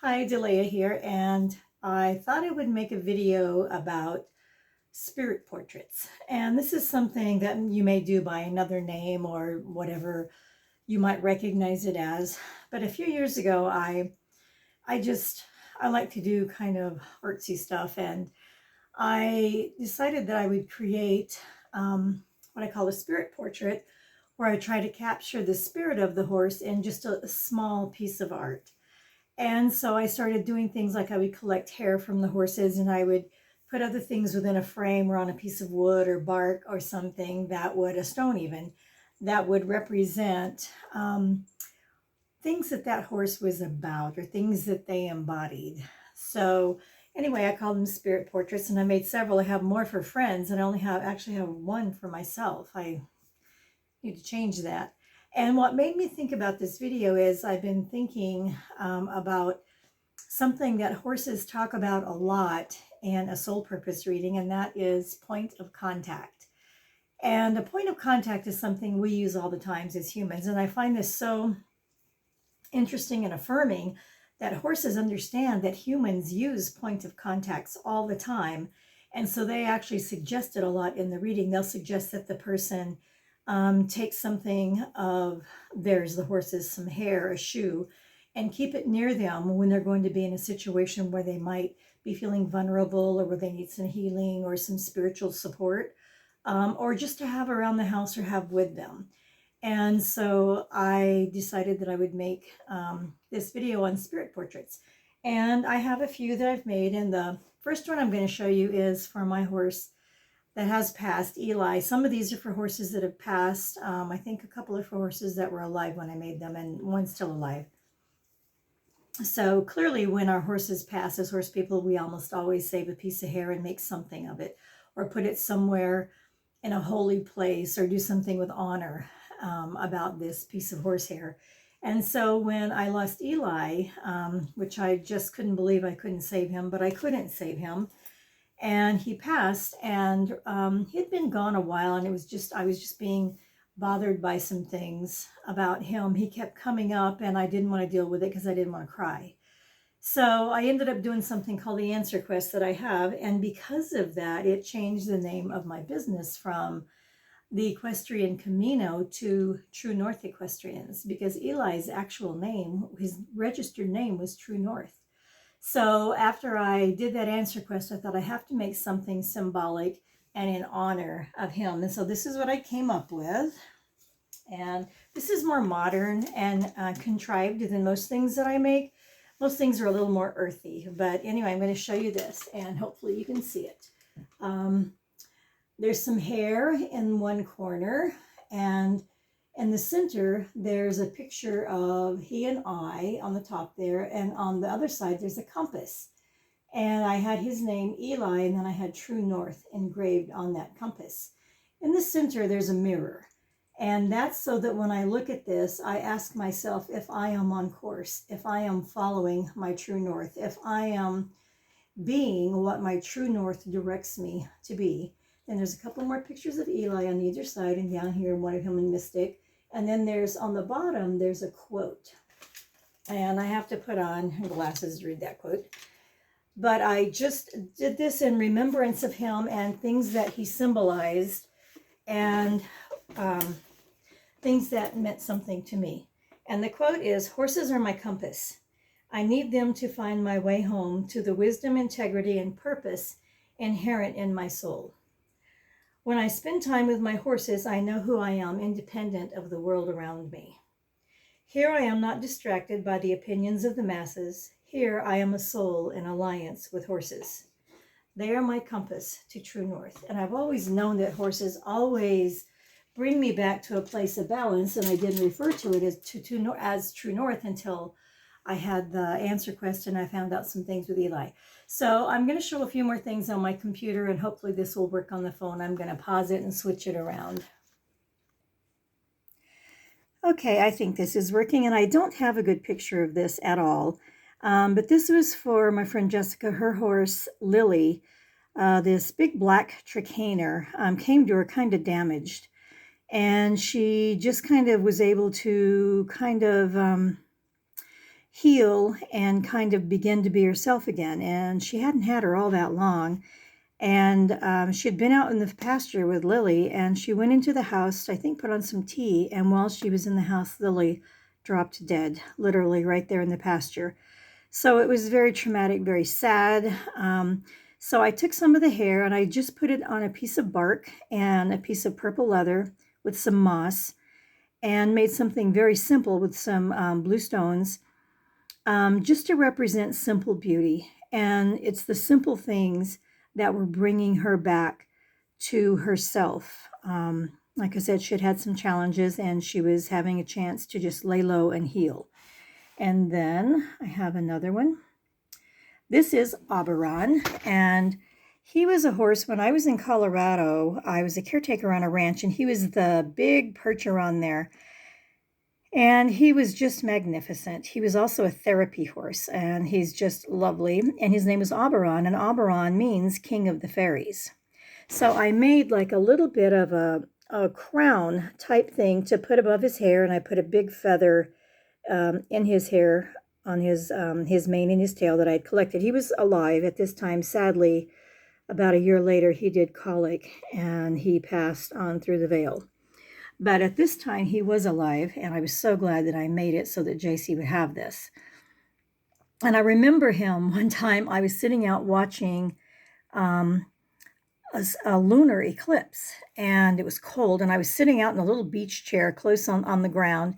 Hi, Delia here, and I thought I would make a video about spirit portraits. And this is something that you may do by another name or whatever you might recognize it as. But a few years ago, I just I like to do kind of artsy stuff, and I decided that I would create what I call a spirit portrait, where I try to capture the spirit of the horse in just a small piece of art. And so I started doing things like I would collect hair from the horses and I would put other things within a frame or on a piece of wood or bark or something that would, a stone even, that would represent things that that horse was about or things that they embodied. So anyway, I called them spirit portraits and I made several. I have more for friends and I only have actually have one for myself. I need to change that. And what made me think about this video is I've been thinking about something that horses talk about a lot in a soul purpose reading, and that is point of contact. And a point of contact is something we use all the times as humans. And I find this so interesting and affirming that horses understand that humans use point of contacts all the time. And so they actually suggest it a lot in the reading. They'll suggest that the person take something of theirs, the horse's, some hair, a shoe, and keep it near them when they're going to be in a situation where they might be feeling vulnerable or where they need some healing or some spiritual support, or just to have around the house or have with them. And so I decided that I would make this video on spirit portraits. And I have a few that I've made. And the first one I'm going to show you is for my horse that has passed, Eli. Some of these are for horses that have passed. I think a couple are for horses that were alive when I made them, and one's still alive. So clearly when our horses pass, as horse people, we almost always save a piece of hair and make something of it, or put it somewhere in a holy place, or do something with honor about this piece of horsehair. And so when I lost Eli, which I just couldn't believe I couldn't save him, but I couldn't save him, and he passed, and he'd been gone a while, and I was just being bothered by some things about him. He kept coming up, and I didn't want to deal with it because I didn't want to cry. So I ended up doing something called the Answer Quest that I have, and because of that, it changed the name of my business from the Equestrian Camino to True North Equestrians, because Eli's actual name, his registered name, was True North. So after I did that Answer Quest, I thought I have to make something symbolic and in honor of him. And so this is what I came up with. And this is more modern and contrived than most things that I make. Most things are a little more earthy. But anyway, I'm going to show you this, and hopefully you can see it. There's some hair in one corner, and in the center, there's a picture of he and I on the top there, and on the other side, there's a compass. And I had his name, Eli, and then I had True North engraved on that compass. In the center, there's a mirror. And that's so that when I look at this, I ask myself if I am on course, if I am following my true north, if I am being what my true north directs me to be. And there's a couple more pictures of Eli on either side, and down here one of him in Mystic. And then there's on the bottom, there's a quote. And I have to put on glasses to read that quote. But I just did this in remembrance of him and things that he symbolized, and things that meant something to me. And the quote is, "Horses are my compass. I need them to find my way home to the wisdom, integrity, and purpose inherent in my soul. When I spend time with my horses, I know who I am, independent of the world around me. Here I am not distracted by the opinions of the masses. Here I am a soul in alliance with horses. They are my compass to true north." And I've always known that horses always bring me back to a place of balance, and I didn't refer to it as true north until I had the Answer Quest and I found out some things with Eli. So I'm going to show a few more things on my computer, and hopefully this will work on the phone. I'm going to pause it and switch it around. Okay, I think this is working, and I don't have a good picture of this at all. But this was for my friend Jessica. Her horse, Lily, this big black Trakehner, came to her kind of damaged. And she just kind of was able to heal and kind of begin to be herself again. And she hadn't had her all that long. And she had been out in the pasture with Lily, and she went into the house, I think put on some tea, and while she was in the house, Lily dropped dead, literally right there in the pasture. So it was very traumatic, very sad. So I took some of the hair and I just put it on a piece of bark and a piece of purple leather with some moss, and made something very simple with some blue stones, just to represent simple beauty. And it's the simple things that were bringing her back to herself. Like I said, she had had some challenges and she was having a chance to just lay low and heal. And then I have another one. This is Oberon, and he was a horse. When I was in Colorado, I was a caretaker on a ranch, and he was the big Percheron there. And he was just magnificent. He was also a therapy horse, and he's just lovely. And his name is Oberon, and Oberon means King of the Fairies. So I made like a little bit of a crown type thing to put above his hair, and I put a big feather in his hair on his mane and his tail that I had collected. He was alive at this time. Sadly, about a year later, he did colic, and he passed on through the veil. But at this time, he was alive, and I was so glad that I made it so that JC would have this. And I remember him one time, I was sitting out watching a lunar eclipse, and it was cold, and I was sitting out in a little beach chair close on the ground,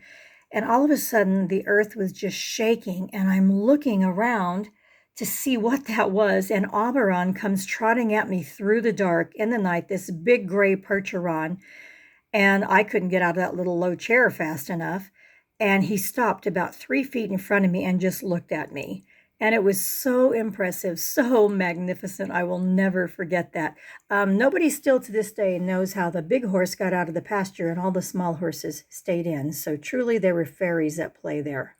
and all of a sudden, the earth was just shaking, and I'm looking around to see what that was, and Oberon comes trotting at me through the dark in the night, this big gray Percheron. And I couldn't get out of that little low chair fast enough. And he stopped about 3 feet in front of me and just looked at me. And it was so impressive, so magnificent. I will never forget that. Nobody still to this day knows how the big horse got out of the pasture and all the small horses stayed in. So truly there were fairies at play there.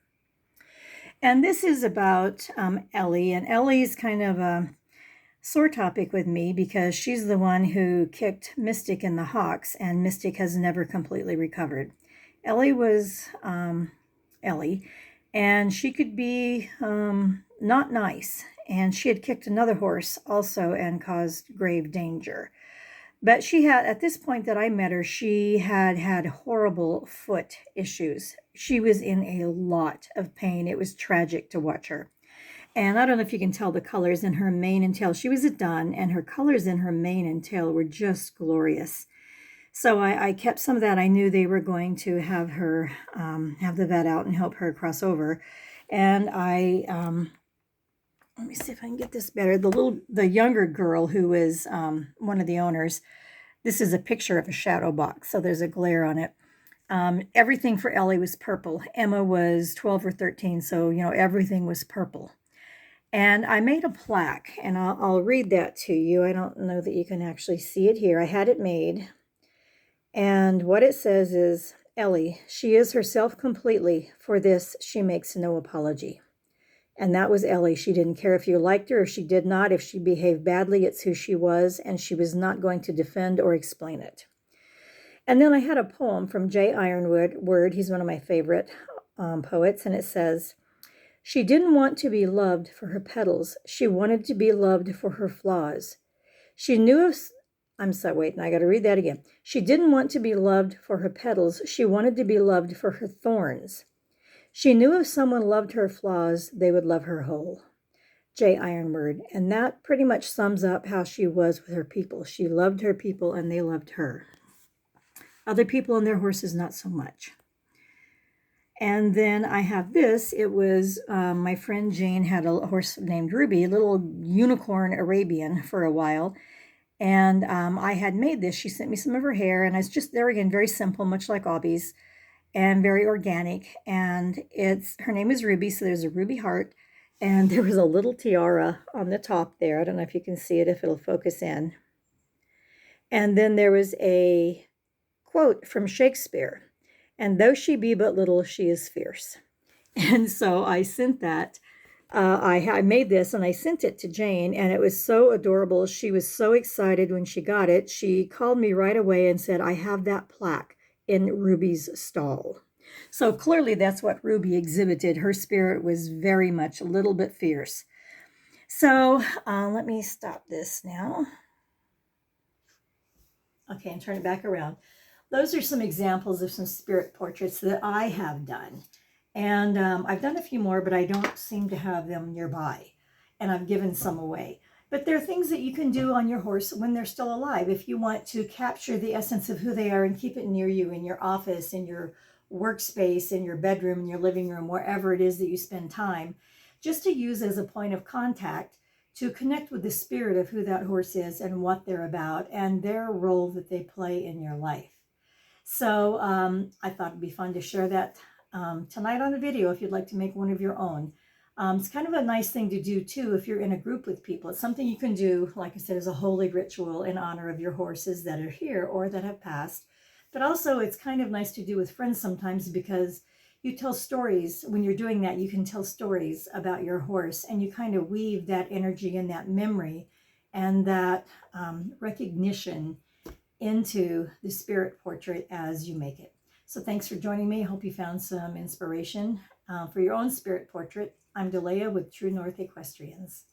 And this is about Ellie. And Ellie's kind of a sore topic with me because she's the one who kicked Mystic in the hocks, and Mystic has never completely recovered. Ellie was Ellie, and she could be not nice, and she had kicked another horse also and caused grave danger. But she had, at this point that I met her, she had had horrible foot issues. She was in a lot of pain. It was tragic to watch her. And I don't know if you can tell the colors in her mane and tail. She was a dun, and her colors in her mane and tail were just glorious. So I kept some of that. I knew they were going to have her have the vet out and help her cross over. And I let me see if I can get this better. The younger girl who was one of the owners. This is a picture of a shadow box, so there's a glare on it. Everything for Ellie was purple. Emma was 12 or 13, so everything was purple. And I made a plaque, and I'll read that to you. I don't know that you can actually see it here. I had it made. And what it says is, Ellie, she is herself completely. For this, she makes no apology. And that was Ellie. She didn't care if you liked her or she did not. If she behaved badly, it's who she was, and she was not going to defend or explain it. And then I had a poem from J. Ironwood. He's one of my favorite poets, and it says, she didn't want to be loved for her petals. She wanted to be loved for her flaws. She knew of... I'm sorry, wait, I got to read that again. She didn't want to be loved for her petals. She wanted to be loved for her thorns. She knew if someone loved her flaws, they would love her whole. J. Ironwood. And that pretty much sums up how she was with her people. She loved her people and they loved her. Other people and their horses, not so much. And then I have this. It was my friend Jane had a horse named Ruby, a little unicorn Arabian for a while. And I had made this. She sent me some of her hair, and it's just, there again, very simple, much like Obby's, and very organic. And her name is Ruby, so there's a ruby heart, and there was a little tiara on the top there. I don't know if you can see it, if it'll focus in. And then there was a quote from Shakespeare. And though she be but little, she is fierce. And so I sent that. I made this and I sent it to Jane, and it was so adorable. She was so excited when she got it. She called me right away and said, I have that plaque in Ruby's stall. So clearly that's what Ruby exhibited. Her spirit was very much a little bit fierce. So let me stop this now. Okay, and turn it back around. Those are some examples of some spirit portraits that I have done. And I've done a few more, but I don't seem to have them nearby. And I've given some away. But there are things that you can do on your horse when they're still alive. If you want to capture the essence of who they are and keep it near you in your office, in your workspace, in your bedroom, in your living room, wherever it is that you spend time, just to use as a point of contact to connect with the spirit of who that horse is and what they're about and their role that they play in your life. So I thought it'd be fun to share that tonight on a video if you'd like to make one of your own. It's kind of a nice thing to do too if you're in a group with people. It's something you can do, like I said, as a holy ritual in honor of your horses that are here or that have passed. But also it's kind of nice to do with friends sometimes because you tell stories. When you're doing that, you can tell stories about your horse and you kind of weave that energy and that memory and that recognition into the spirit portrait as you make it. So thanks for joining me. I hope you found some inspiration for your own spirit portrait. I'm Delea with True North Equestrians.